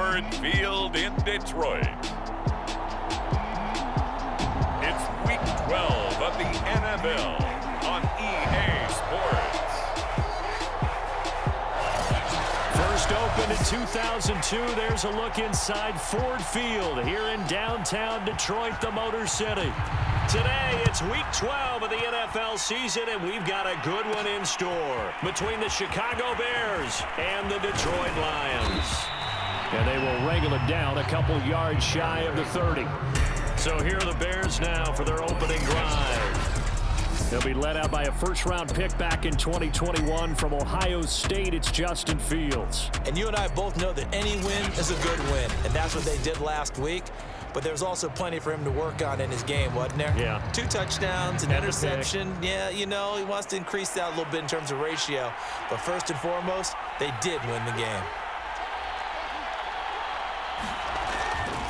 Ford Field in Detroit. It's Week 12 of the NFL on EA Sports. First opened in 2002, there's a look inside Ford Field here in downtown Detroit, the Motor City. Today, it's Week 12 of the NFL season, and we've got a good one in store between the Chicago Bears and the Detroit Lions. And they will wrangle it down a couple yards shy of the 30. So here are the Bears now for their opening drive. They'll be led out by a first-round pick back in 2021 from Ohio State. It's Justin Fields. And you and I both know that any win is a good win, and that's what they did last week. But there's also plenty for him to work on in his game, wasn't there? Yeah. 2 touchdowns, an interception. Yeah, you know, he wants to increase that a little bit in terms of ratio. But first and foremost, they did win the game.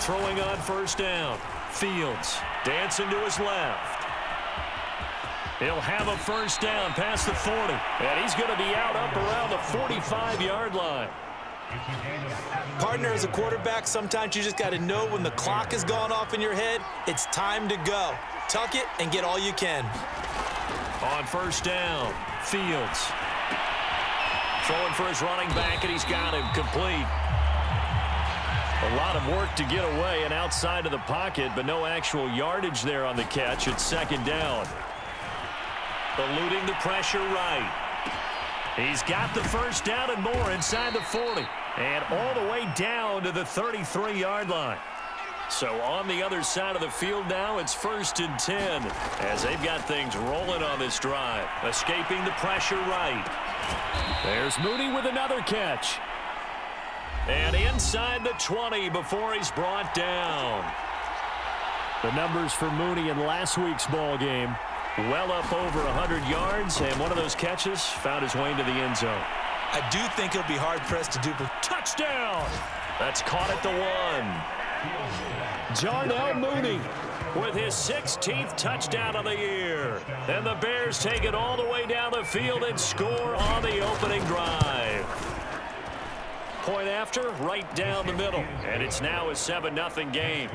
Throwing on first down. Fields dancing to his left. He'll have a first down past the 40. And he's going to be out up around the 45-yard line. Partner, as a quarterback, sometimes you just got to know when the clock has gone off in your head, it's time to go. Tuck it and get all you can. On first down, Fields. Throwing for his running back, and he's got him complete. A lot of work to get away and outside of the pocket, but no actual yardage there on the catch. It's second down. Eluding the pressure right. He's got the first down and more inside the 40. And all the way down to the 33-yard line. So on the other side of the field now, it's 1st and 10 as they've got things rolling on this drive. Escaping the pressure right. There's Mooney with another catch. And inside the 20 before he's brought down. The numbers for Mooney in last week's ball game, well up over 100 yards, and one of those catches found his way into the end zone. I do think he'll be hard-pressed to duplicate. Touchdown! That's caught at the 1. Jarnell Mooney with his 16th touchdown of the year. And the Bears take it all the way down the field and score on the opening drive. Point after, right down the middle. And it's now a 7-0 game.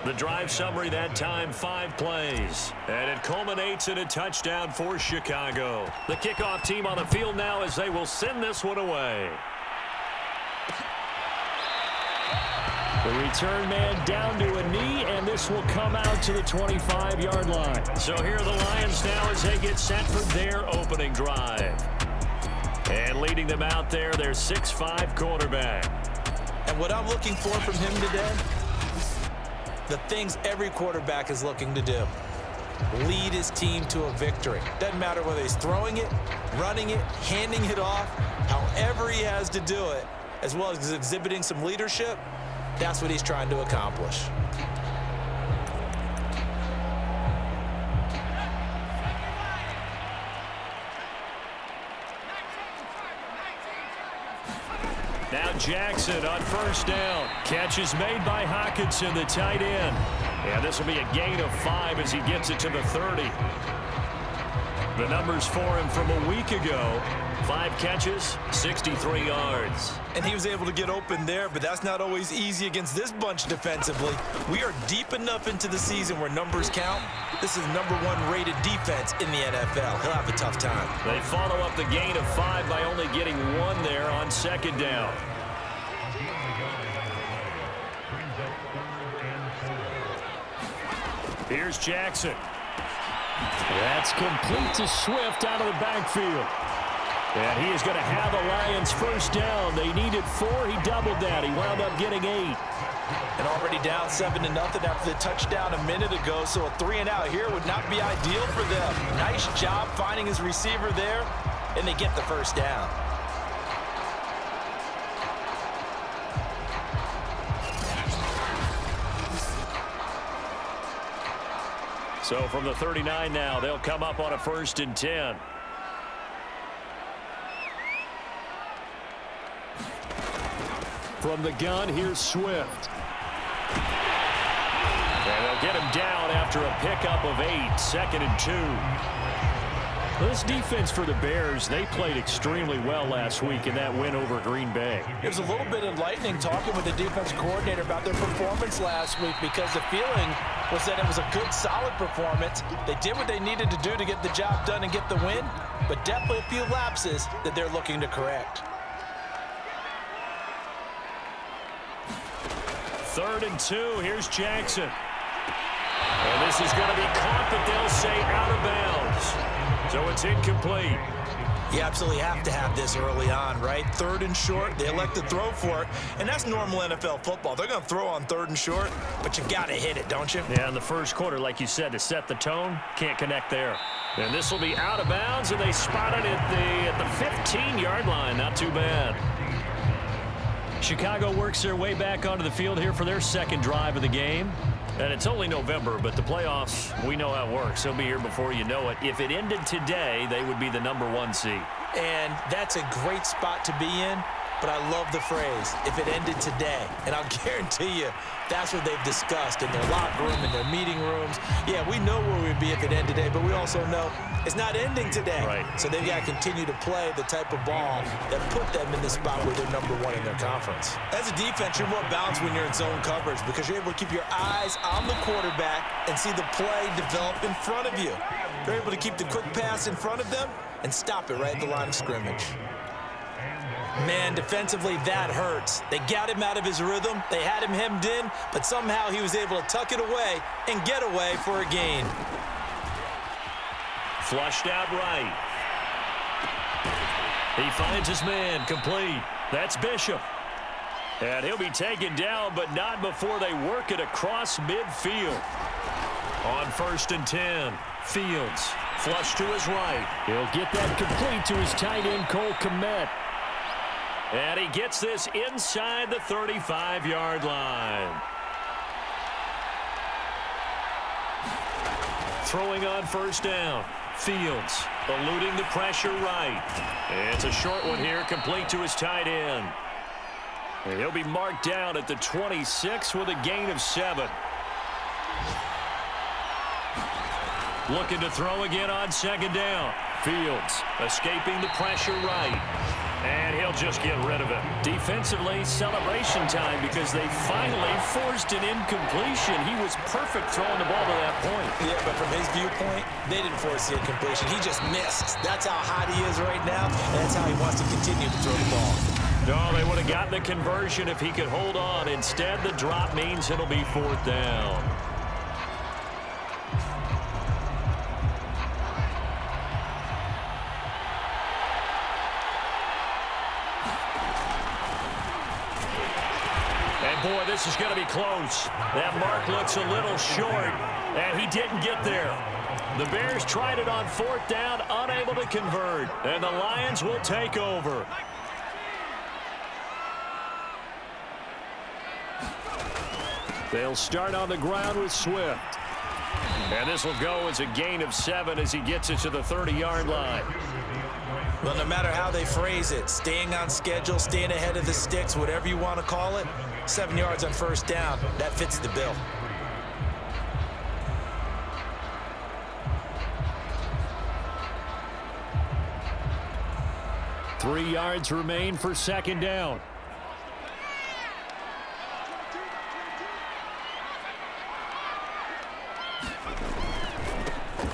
The drive summary that time, 5 plays. And it culminates in a touchdown for Chicago. The kickoff team on the field now as they will send this one away. The return man down to a knee, and this will come out to the 25-yard line. So here are the Lions now as they get set for their opening drive. And leading them out there, their 6'5" quarterback. And what I'm looking for from him today, the things every quarterback is looking to do. Lead his team to a victory. Doesn't matter whether he's throwing it, running it, handing it off, however he has to do it, as well as exhibiting some leadership, that's what he's trying to accomplish. Now Jackson on first down. Catch is made by Hockenson, the tight end. And this will be a gain of 5 as he gets it to the 30. The numbers for him from a week ago, 5 catches, 63 yards. And he was able to get open there, but that's not always easy against this bunch defensively. We are deep enough into the season where numbers count. This is #1 rated defense in the NFL. He'll have a tough time. They follow up the gain of 5 by only getting 1 there on second down. Here's Jackson. That's complete to Swift out of the backfield. And he is going to have the Lions first down. They needed 4. He doubled that. He wound up getting 8. And already down 7-0 after the touchdown a minute ago. So a 3-and-out here would not be ideal for them. Nice job finding his receiver there. And they get the first down. So from the 39 now, they'll come up on a 1st and 10. From the gun, here's Swift. And they'll get him down after a pickup of 8, 2nd and 2. This defense for the Bears, they played extremely well last week in that win over Green Bay. It was a little bit enlightening talking with the defense coordinator about their performance last week because the feeling was that it was a good, solid performance. They did what they needed to do to get the job done and get the win, but definitely a few lapses that they're looking to correct. 3rd and 2. Here's Jackson. And this is going to be caught, but they'll say out of bounds. So it's incomplete. You absolutely have to have this early on, right? 3rd and short, they elect to throw for it, and that's normal NFL football. They're going to throw on 3rd and short, but you got to hit it, don't you? Yeah, in the first quarter, like you said, to set the tone, can't connect there. And this will be out of bounds, and they spot it at the 15-yard line. Not too bad. Chicago works their way back onto the field here for their second drive of the game. And it's only November, but the playoffs, we know how it works. They'll be here before you know it. If it ended today, they would be the #1 seed. And that's a great spot to be in, but I love the phrase, if it ended today. And I'll guarantee you, that's what they've discussed in their locker room, in their meeting rooms. Yeah, we know where we'd be if it ended today, but we also know it's not ending today. Right. So they've got to continue to play the type of ball that put them in the spot where they're #1 in their conference. As a defense, you're more balanced when you're in zone coverage because you're able to keep your eyes on the quarterback and see the play develop in front of you. You're able to keep the quick pass in front of them and stop it right at the line of scrimmage. Man, defensively, that hurts. They got him out of his rhythm. They had him hemmed in, but somehow he was able to tuck it away and get away for a gain. Flushed out right. He finds his man, complete. That's Bishop. And he'll be taken down, but not before they work it across midfield. On 1st and 10, Fields. Flush to his right. He'll get that complete to his tight end, Cole Kmet. And he gets this inside the 35-yard line. Throwing on 1st down. Fields eluding the pressure right. It's a short one here, complete to his tight end. And he'll be marked down at the 26 with a gain of 7. Looking to throw again on 2nd down. Fields escaping the pressure right. And he'll just get rid of it. Defensively, celebration time because they finally forced an incompletion. He was perfect throwing the ball to that point. Yeah, but from his viewpoint, they didn't force the incompletion. He just missed. That's how hot he is right now, and that's how he wants to continue to throw the ball. No, they would have gotten the conversion if he could hold on. Instead, the drop means it'll be 4th down. Boy, this is going to be close. That mark looks a little short, and he didn't get there. The Bears tried it on 4th down, unable to convert, and the Lions will take over. They'll start on the ground with Swift. And this will go as a gain of 7 as he gets it to the 30-yard line. Well, no matter how they phrase it, staying on schedule, staying ahead of the sticks, whatever you want to call it, 7 yards on 1st down, that fits the bill. Three yards remain for 2nd down.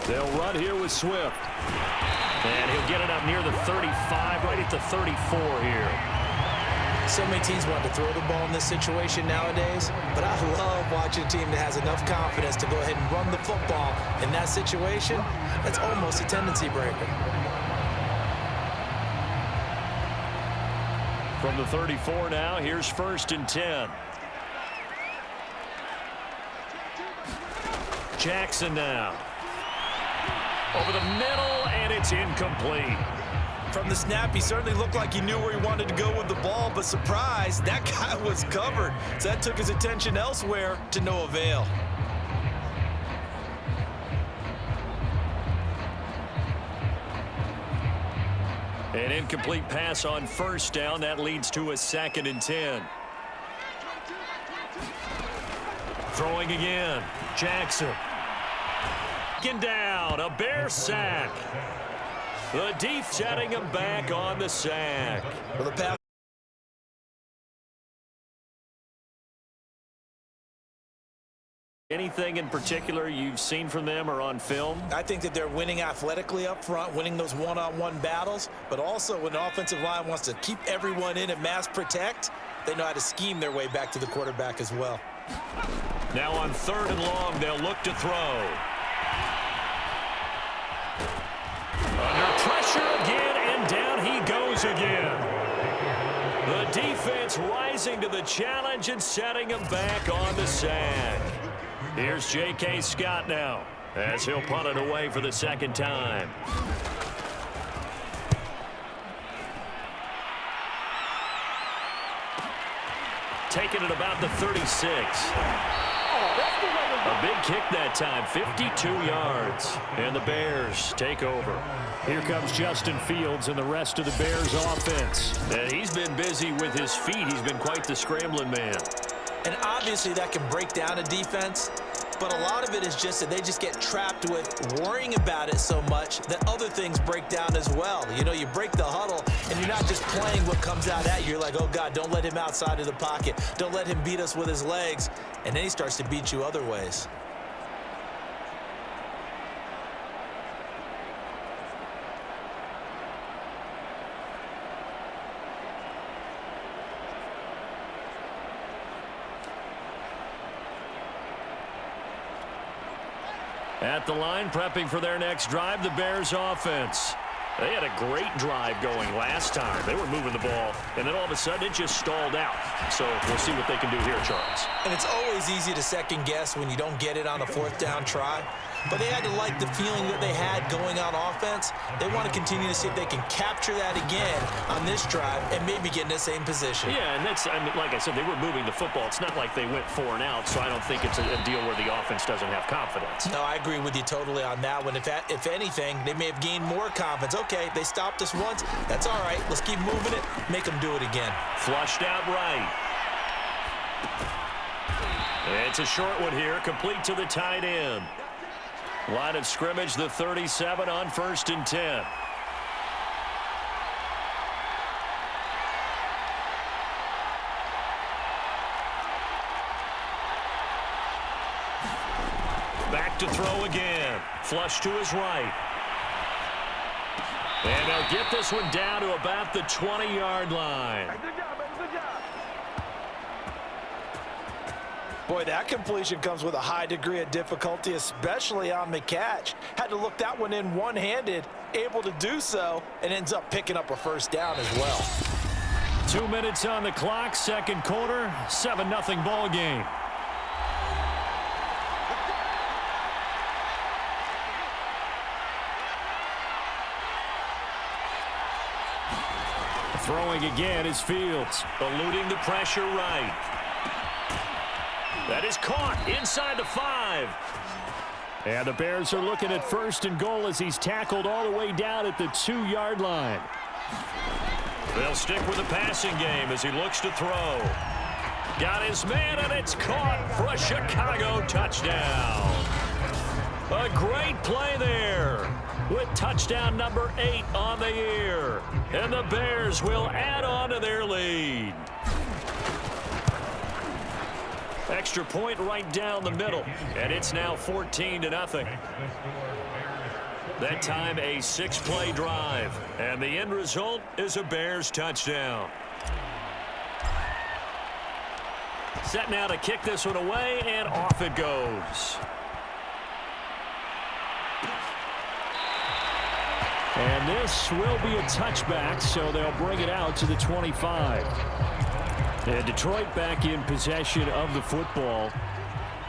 They'll run here with Swift. And he'll get it up near the 35, right at the 34 here. So many teams want to throw the ball in this situation nowadays, but I love watching a team that has enough confidence to go ahead and run the football in that situation. That's almost a tendency breaker. From the 34 now, here's 1st and 10. Jackson now. Over the middle, and it's incomplete. From the snap, he certainly looked like he knew where he wanted to go with the ball, but surprise, that guy was covered. So that took his attention elsewhere to no avail. An incomplete pass on 1st down. That leads to a 2nd and 10. Throwing again. Jackson. Down, a Bear sack. The defense setting him back on the sack. Well, the pass. Anything in particular you've seen from them or on film? I think that they're winning athletically up front, winning those one-on-one battles, but also when the offensive line wants to keep everyone in and mass protect, they know how to scheme their way back to the quarterback as well. Now on 3rd and long, they'll look to throw. Under pressure again, and down he goes again. The defense rising to the challenge and setting him back on the sack. Here's J.K. Scott now, as he'll punt it away for the 2nd time. Taking it about the 36. A big kick that time, 52 yards. And the Bears take over. Here comes Justin Fields and the rest of the Bears offense. And he's been busy with his feet. He's been quite the scrambling man. And obviously that can break down a defense, but a lot of it is just that they just get trapped with worrying about it so much that other things break down as well. You know, you break the huddle, and you're not just playing what comes out at you. You're like, oh, God, don't let him outside of the pocket. Don't let him beat us with his legs. And then he starts to beat you other ways. At the line, prepping for their next drive, the Bears offense. They had a great drive going last time. They were moving the ball, and then all of a sudden it just stalled out. So we'll see what they can do here, Charles. And it's always easy to second guess when you don't get it on a 4th down try. But they had to like the feeling that they had going on offense. They want to continue to see if they can capture that again on this drive and maybe get in the same position. Yeah, and that's, I mean, like I said, they were moving the football. It's not like they went 4 and out, so I don't think it's a deal where the offense doesn't have confidence. No, I agree with you totally on that one. If anything, they may have gained more confidence. Okay, they stopped us once. That's all right. Let's keep moving it. Make them do it again. Flushed out right. It's a short one here, complete to the tight end. Line of scrimmage, the 37 on 1st and 10. Back to throw again. Flush to his right. And they'll get this one down to about the 20-yard line. Boy, that completion comes with a high degree of difficulty, especially on the catch. Had to look that one in one-handed, able to do so, and ends up picking up a 1st down as well. 2 minutes on the clock, 2nd quarter, 7-0 ball game. Throwing again is Fields, eluding the pressure right. That is caught inside the 5. And the Bears are looking at 1st and goal as he's tackled all the way down at the 2-yard line. They'll stick with the passing game as he looks to throw. Got his man, and it's caught for a Chicago touchdown. A great play there with touchdown number 8 on the year. And the Bears will add on to their lead. Extra point right down the middle, and it's now 14-0. That time a 6-play drive, and the end result is a Bears touchdown. Set now to kick this one away, and off it goes. And this will be a touchback, so they'll bring it out to the 25. And Detroit back in possession of the football.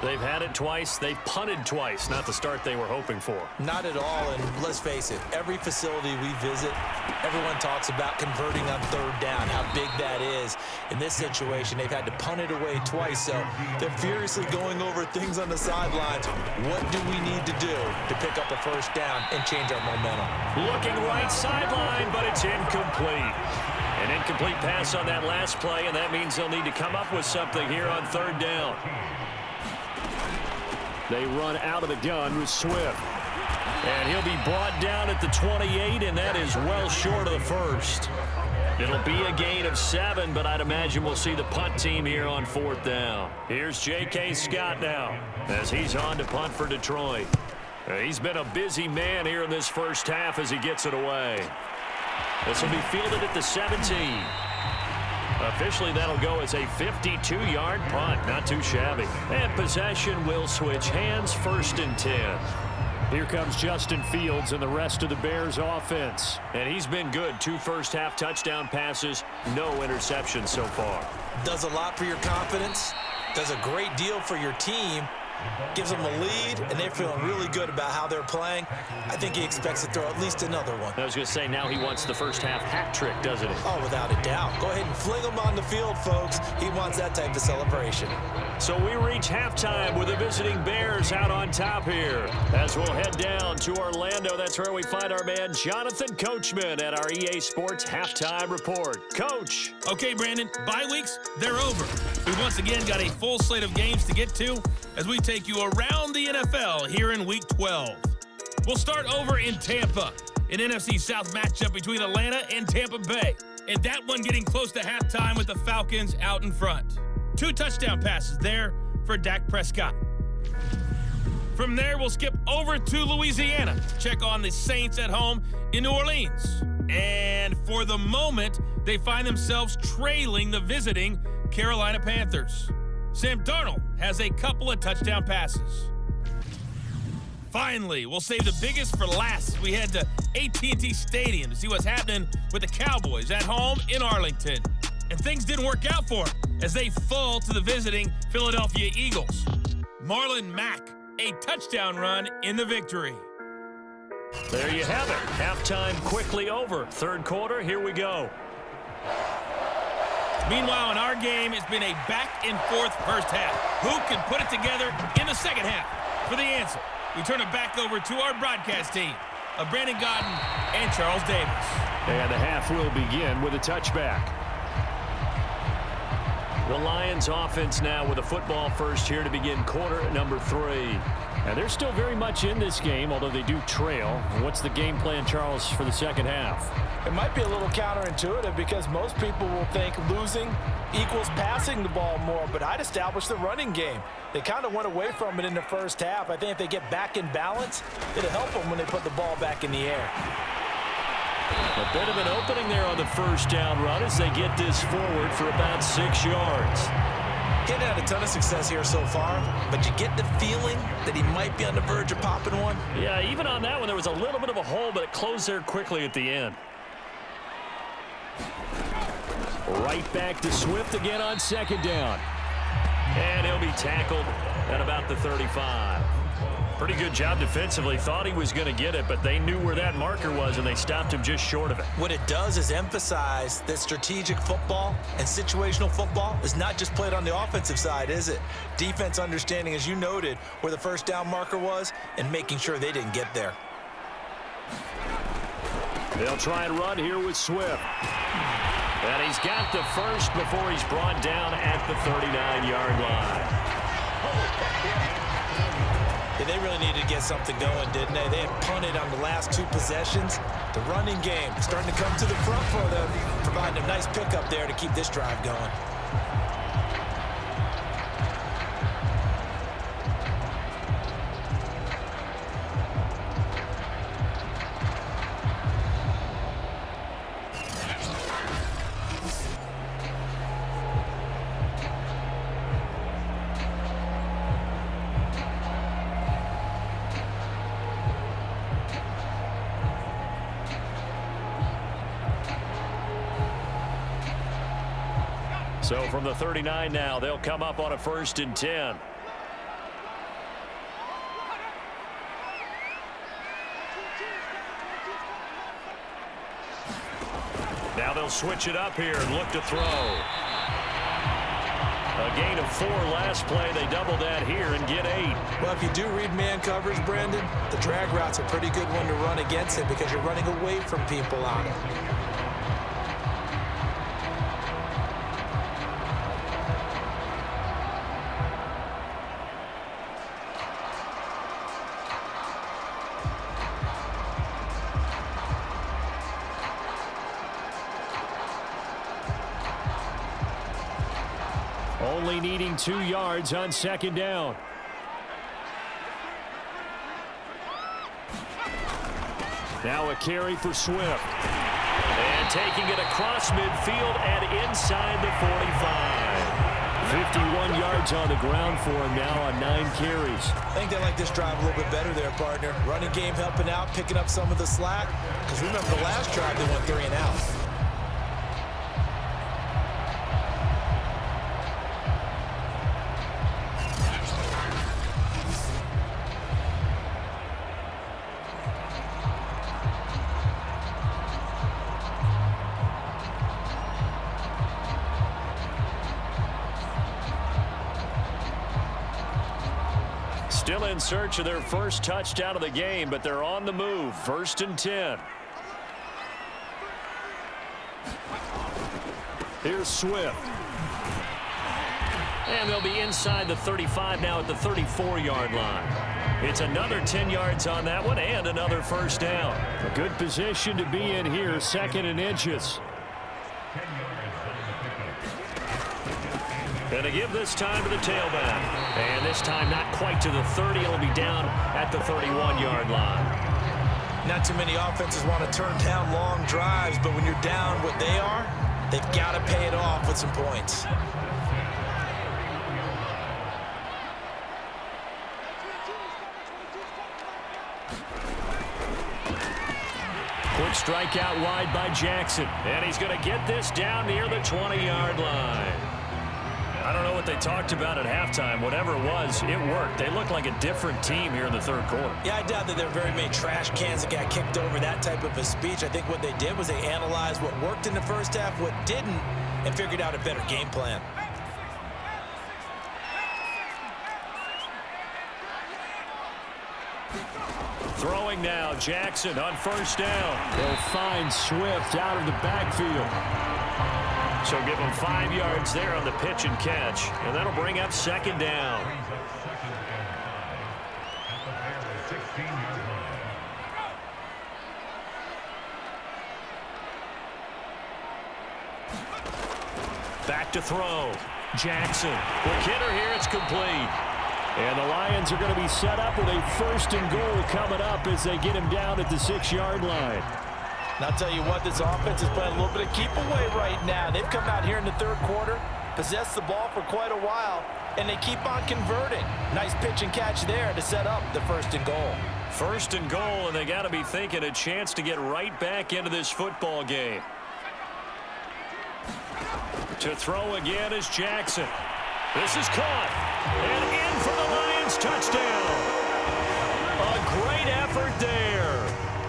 They've had it twice. They've punted twice. Not the start they were hoping for. Not at all, and let's face it, every facility we visit, everyone talks about converting on 3rd down, how big that is. In this situation, they've had to punt it away twice, so they're furiously going over things on the sidelines. What do we need to do to pick up a 1st down and change our momentum? Looking right sideline, but it's incomplete. An incomplete pass on that last play, and that means they'll need to come up with something here on 3rd down. They run out of the gun with Swift. And he'll be brought down at the 28, and that is well short of the first. It'll be a gain of 7, but I'd imagine we'll see the punt team here on 4th down. Here's J.K. Scott now as he's on to punt for Detroit. He's been a busy man here in this first half as he gets it away. This will be fielded at the 17. Officially, that'll go as a 52-yard punt. Not too shabby. And possession will switch hands, 1st and 10. Here comes Justin Fields and the rest of the Bears offense. And he's been good. 2 first-half touchdown passes, no interceptions so far. Does a lot for your confidence. Does a great deal for your team. Gives them a lead, and they're feeling really good about how they're playing. I think he expects to throw at least another one. I was going to say, now he wants the first-half hat trick, doesn't he? Oh, without a doubt. Go ahead and fling him on the field, folks. He wants that type of celebration. So we reach halftime with the visiting Bears out on top here. As we'll head down to Orlando, that's where we find our man Jonathan Coachman at our EA Sports Halftime Report. Coach. Okay, Brandon, bye weeks, they're over. We once again got a full slate of games to get to as we take you around the NFL here in Week 12. We'll start over in Tampa, an NFC South matchup between Atlanta and Tampa Bay, and that one getting close to halftime with the Falcons out in front. 2 touchdown passes there for Dak Prescott. From there, we'll skip over to Louisiana to check on the Saints at home in New Orleans. And for the moment, they find themselves trailing the visiting Carolina Panthers. Sam Darnold has a couple of touchdown passes. Finally, we'll save the biggest for last as we head to AT&T Stadium to see what's happening with the Cowboys at home in Arlington. And things didn't work out for them as they fall to the visiting Philadelphia Eagles. Marlon Mack, a touchdown run in the victory. There you have it. Halftime quickly over. 3rd quarter, here we go. Meanwhile, in our game, it's been a back-and-forth first half. Who can put it together in the second half? For the answer, we turn it back over to our broadcast team of Brandon Godden and Charles Davis. And the half will begin with a touchback. The Lions offense now with a football first here to begin quarter number 3. And they're still very much in this game, although they do trail. What's the game plan, Charles, for the second half? It might be a little counterintuitive because most people will think losing equals passing the ball more, but I'd establish the running game. They kind of went away from it in the first half. I think if they get back in balance, it'll help them when they put the ball back in the air. A bit of an opening there on the first down run as they get this forward for about 6 yards. He's had a ton of success here so far, but you get the feeling that he might be on the verge of popping one. Yeah, even on that one, there was a little bit of a hole, but it closed there quickly at the end. Right back to Swift again on 2nd down. And he'll be tackled at about the 35. Pretty good job defensively. Thought he was going to get it, but they knew where that marker was, and they stopped him just short of it. What it does is emphasize that strategic football and situational football is not just played on the offensive side, is it? Defense understanding, as you noted, where the first down marker was and making sure they didn't get there. They'll try and run here with Swift. And he's got the first before he's brought down at the 39-yard line. Yeah, they really needed to get something going, didn't they? They had punted on the last 2 possessions. The running game starting to come to the front for them, providing a nice pickup there to keep this drive going. So from the 39 now, they'll come up on a 1st and 10. Now they'll switch it up here and look to throw. A gain of 4 last play. They double that here and get 8. Well, if you do read man coverage, Brandon, the drag route's a pretty good one to run against it because you're running away from people on it. only needing 2 yards on second down. Now a carry for Swift. And taking it across midfield and inside the 45. 51 yards on the ground for him now on 9 carries. I think they like this drive a little bit better there, partner. Running game helping out, picking up some of the slack. Because remember the last drive, they went 3 and out. Still in search of their first touchdown of the game, but they're on the move. 1st and 10. Here's Swift. And they'll be inside the 35 now at the 34-yard line. It's another 10 yards on that one and another first down. A good position to be in here, 2nd and inches. Going to give this time to the tailback. And this time not quite to the 30. It'll be down at the 31-yard line. Not too many offenses want to turn down long drives, but when you're down what they are, they've got to pay it off with some points. Quick strike out wide by Jackson. And he's going to get this down near the 20-yard line. I don't know what they talked about at halftime. Whatever it was, it worked. They look like a different team here in the 3rd quarter. Yeah, I doubt that there were very many trash cans that got kicked over, that type of a speech. I think what they did was they analyzed what worked in the first half, what didn't, and figured out a better game plan. Throwing now, Jackson on 1st down. They'll find Swift out of the backfield. So give him 5 yards there on the pitch and catch. And that'll bring up 2nd down. Back to throw. Jackson. The kidder here, it's complete. And the Lions are going to be set up with a 1st and goal coming up as they get him down at the 6-yard line. And I'll tell you what, this offense is playing a little bit of keep away right now. They've come out here in the 3rd quarter, possessed the ball for quite a while, and they keep on converting. Nice pitch and catch there to set up the 1st and goal. 1st and goal, and they got to be thinking a chance to get right back into this football game. To throw again is Jackson. This is caught. And in for the Lions touchdown. A great effort there.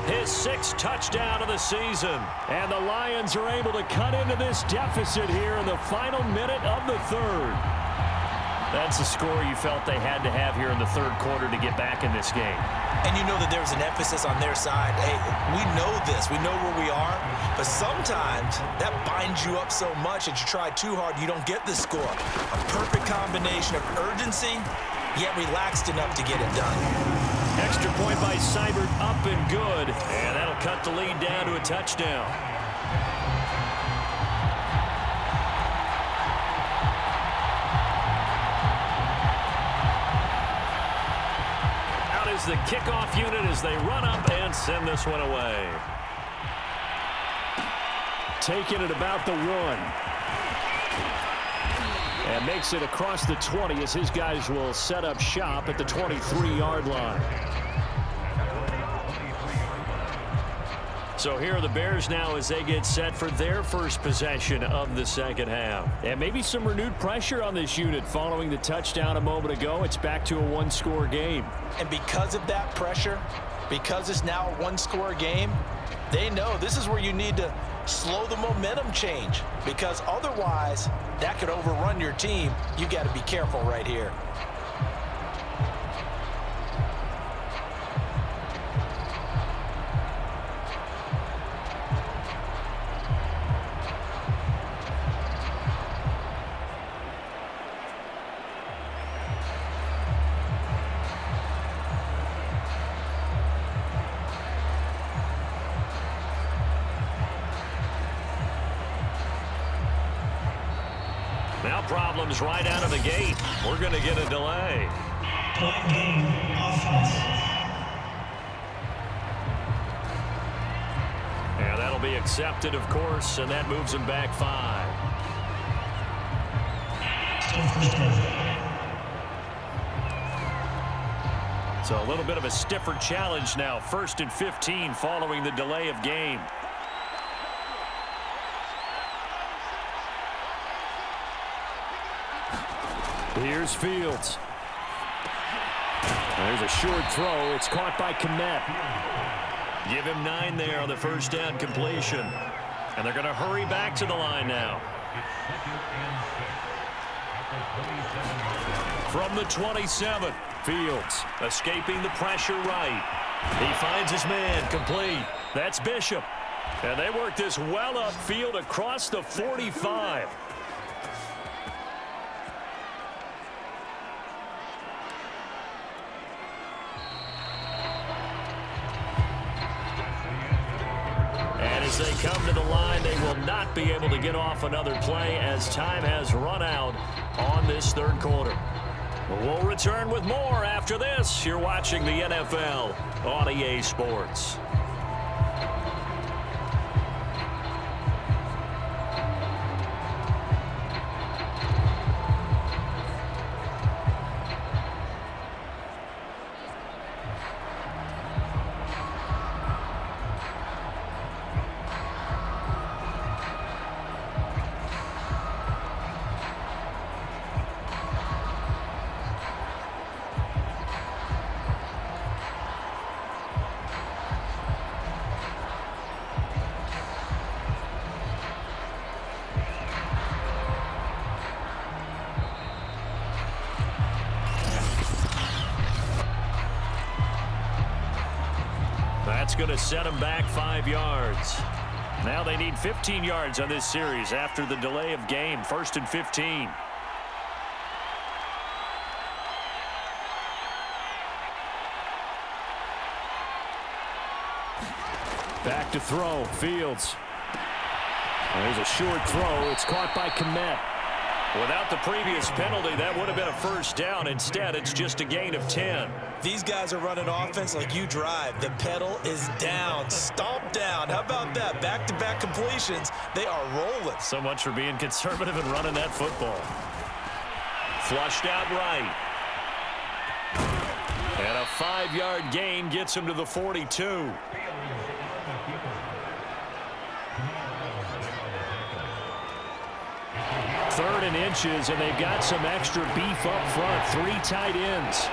His 6th touchdown of the season. And the Lions are able to cut into this deficit here in the final minute of the 3rd. That's the score you felt they had to have here in the 3rd quarter to get back in this game. And you know that there's an emphasis on their side. Hey, we know this. We know where we are. But sometimes that binds you up so much that you try too hard, you don't get the score. A perfect combination of urgency, yet relaxed enough to get it done. Extra point by Seibert, up and good. And that'll cut the lead down to a touchdown. Out is the kickoff unit as they run up and send this one away. Taking it about the 1. And makes it across the 20 as his guys will set up shop at the 23-yard line. So here are the Bears now as they get set for their first possession of the 2nd half. And maybe some renewed pressure on this unit following the touchdown a moment ago. It's back to a 1-score game. And because of that pressure, because it's now a 1-score game, they know this is where you need to slow the momentum change, because otherwise that could overrun your team. You got to be careful right here. problems right out of the gate. We're going to get a delay. Game offense. And that'll be accepted, of course, and that moves him back 5. So a little bit of a stiffer challenge now. 1st and 15 following the delay of game. Here's Fields. There's a short throw. It's caught by Kmet. Give him 9 there on the first down completion. And they're going to hurry back to the line now. From the 27, Fields escaping the pressure right. He finds his man complete. That's Bishop. And they work this well upfield across the 45. As they come to the line, they will not be able to get off another play as time has run out on this 3rd quarter. We'll return with more after this. You're watching the NFL on EA Sports. That's going to set them back 5 yards. Now they need 15 yards on this series after the delay of game. 1st and 15. Back to throw. Fields. There's a short throw. It's caught by Kmet. Without the previous penalty, that would have been a first down. Instead, it's just a gain of 10. These guys are running offense like you drive. The pedal is down, stomped down. How about that? Back-to-back completions. They are rolling. So much for being conservative and running that football. Flushed out right. And a 5-yard gain gets him to the 42. Third and inches, and they've got some extra beef up front. 3 tight ends.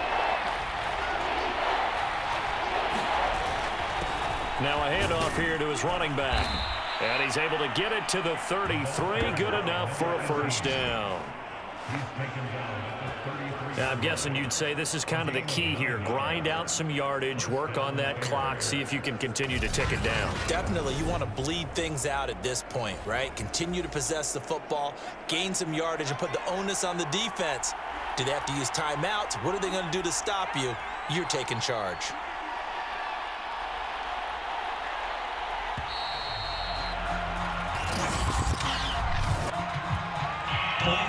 Now a handoff here to his running back. And he's able to get it to the 33. Good enough for a first down. Now, I'm guessing you'd say this is kind of the key here. Grind out some yardage, work on that clock, see if you can continue to tick it down. Definitely, you want to bleed things out at this point, right? Continue to possess the football, gain some yardage, and put the onus on the defense. Do they have to use timeouts? What are they going to do to stop you? You're taking charge.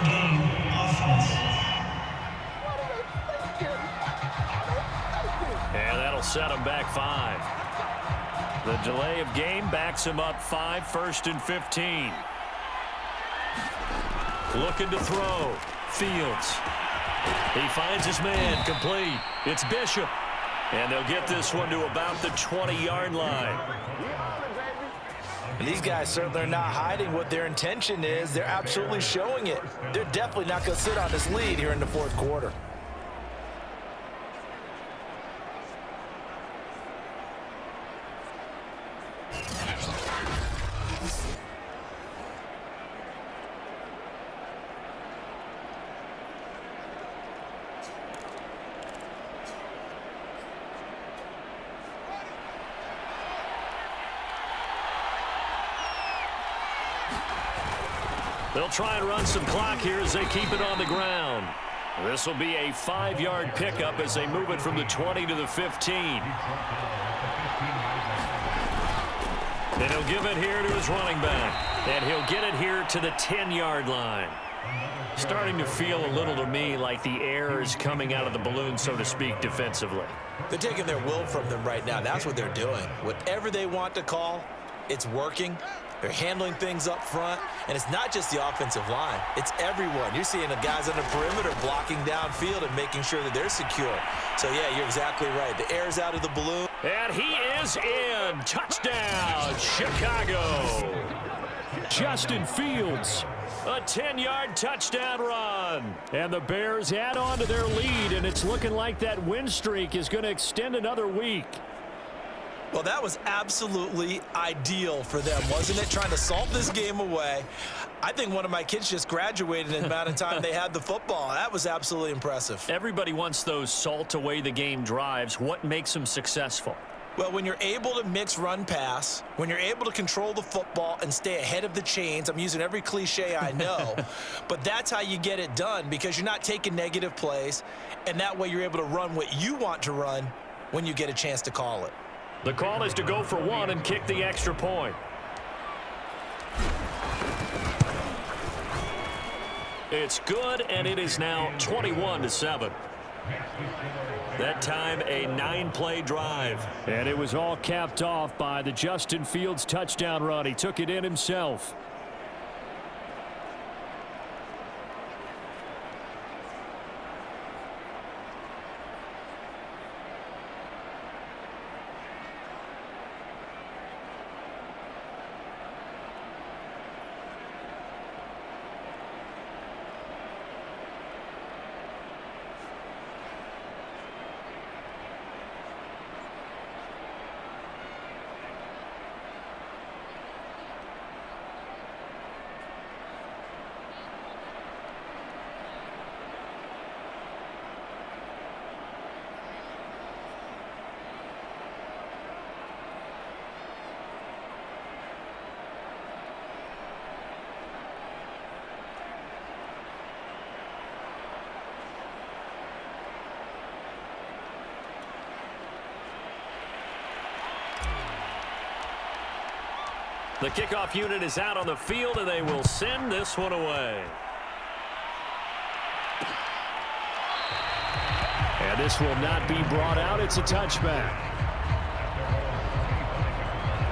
Game offense. And that'll set him back 5. The delay of game backs him up 5, 1st and 15. Looking to throw. Fields. He finds his man complete. It's Bishop. And they'll get this one to about the 20-yard line. And these guys certainly are not hiding what their intention is. They're absolutely showing it. They're definitely not going to sit on this lead here in the 4th quarter. They'll try and run some clock here as they keep it on the ground. This will be a 5-yard pickup as they move it from the 20 to the 15. And he'll give it here to his running back. And he'll get it here to the 10-yard line. Starting to feel a little to me like the air is coming out of the balloon, so to speak, defensively. They're taking their will from them right now. That's what they're doing. Whatever they want to call, it's working. They're handling things up front, and it's not just the offensive line. It's everyone. You're seeing the guys on the perimeter blocking downfield and making sure that they're secure. So, yeah, you're exactly right. The air's out of the balloon. And he is in. Touchdown, Chicago. Justin Fields. A 10-yard touchdown run. And the Bears add on to their lead, and it's looking like that win streak is going to extend another week. Well, that was absolutely ideal for them, wasn't it? Trying to salt this game away. I think one of my kids just graduated in the amount of time they had the football. That was absolutely impressive. Everybody wants those salt away the game drives. What makes them successful? Well, when you're able to mix run-pass, when you're able to control the football and stay ahead of the chains, I'm using every cliche I know, but that's how you get it done because you're not taking negative plays, and that way you're able to run what you want to run when you get a chance to call it. The call is to go for one and kick the extra point. It's good, and it is now 21-7. That time, a 9-play drive. And it was all capped off by the Justin Fields touchdown run. He took it in himself. The kickoff unit is out on the field, and they will send this one away. And this will not be brought out. It's a touchback.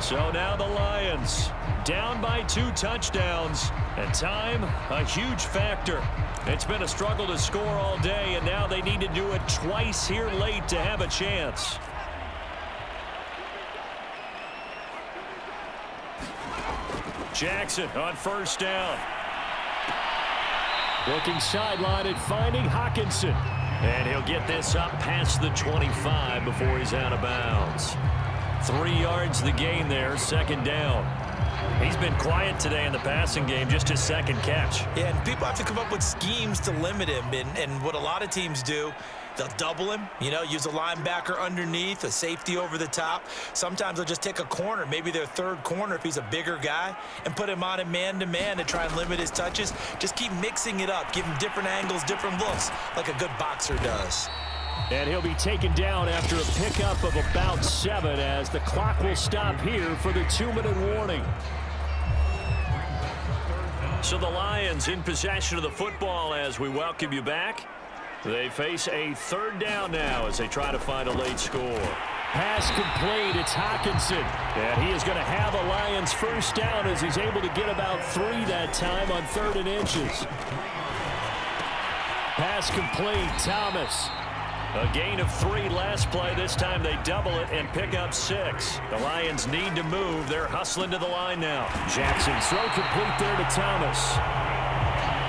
So now the Lions down by 2 touchdowns, and time a huge factor. It's been a struggle to score all day, and now they need to do it twice here late to have a chance. Jackson on first down. Looking sideline and finding Hawkinson. And he'll get this up past the 25 before he's out of bounds. 3 yards the gain there, second down. He's been quiet today in the passing game, just his second catch. Yeah, and people have to come up with schemes to limit him. And what a lot of teams do, they'll double him, use a linebacker underneath, a safety over the top. Sometimes they'll just take a corner, maybe their third corner if he's a bigger guy, and put him on him man-to-man to try and limit his touches. Just keep mixing it up, give him different angles, different looks, like a good boxer does. And he'll be taken down after a pickup of about 7 as the clock will stop here for the 2-minute warning. So the Lions in possession of the football as we welcome you back. They face a third down now as they try to find a late score. Pass complete. It's Hawkinson. And he is going to have a Lions first down as he's able to get about 3 that time on 3rd and inches. Pass complete. Thomas. A gain of 3 last play. This time they double it and pick up 6. The Lions need to move. They're hustling to the line now. Jackson throw complete there to Thomas.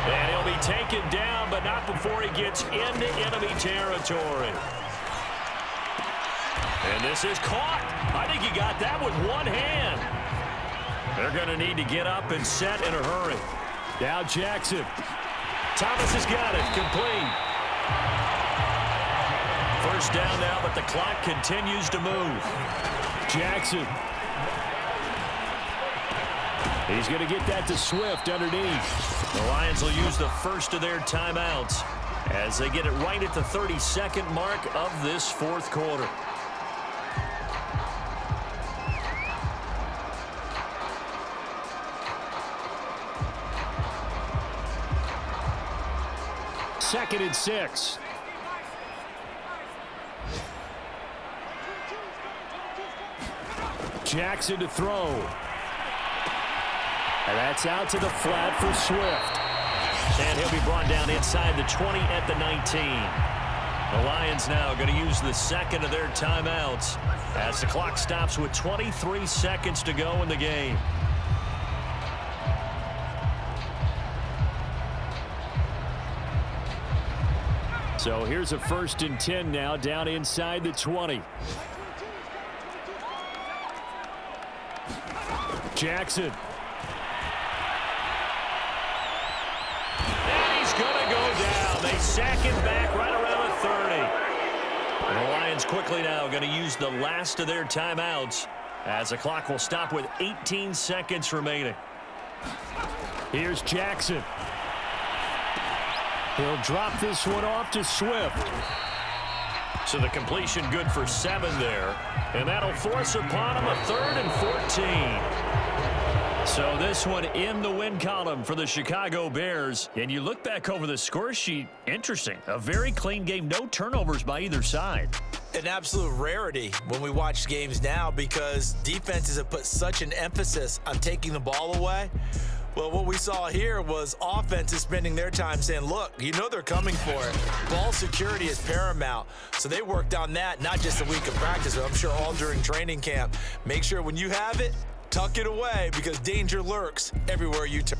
And he'll be taken down, but not before he gets into enemy territory. And this is caught. I think he got that with one hand. They're going to need to get up and set in a hurry. Now Jackson. Thomas has got it. Complete. First down now, but the clock continues to move. Jackson. He's going to get that to Swift underneath. The Lions will use the first of their timeouts as they get it right at the 32nd mark of this 4th quarter. 2nd and 6. Jackson to throw. And that's out to the flat for Swift. And he'll be brought down inside the 20 at the 19. The Lions now going to use the 2nd of their timeouts as the clock stops with 23 seconds to go in the game. So here's a 1st and 10 now down inside the 20. Jackson. And he's going to go down. They sack him back right around the 30. And the Lions quickly now going to use the last of their timeouts as the clock will stop with 18 seconds remaining. Here's Jackson. He'll drop this one off to Swift. So the completion good for 7 there. And that'll force upon him a 3rd and 14. So this one in the win column for the Chicago Bears. And you look back over the score sheet, interesting. A very clean game, no turnovers by either side. An absolute rarity when we watch games now because defenses have put such an emphasis on taking the ball away. Well, what we saw here was offenses spending their time saying, look, you know they're coming for it. Ball security is paramount. So they worked on that, not just a week of practice, but I'm sure all during training camp. Make sure when you have it, tuck it away because danger lurks everywhere you turn.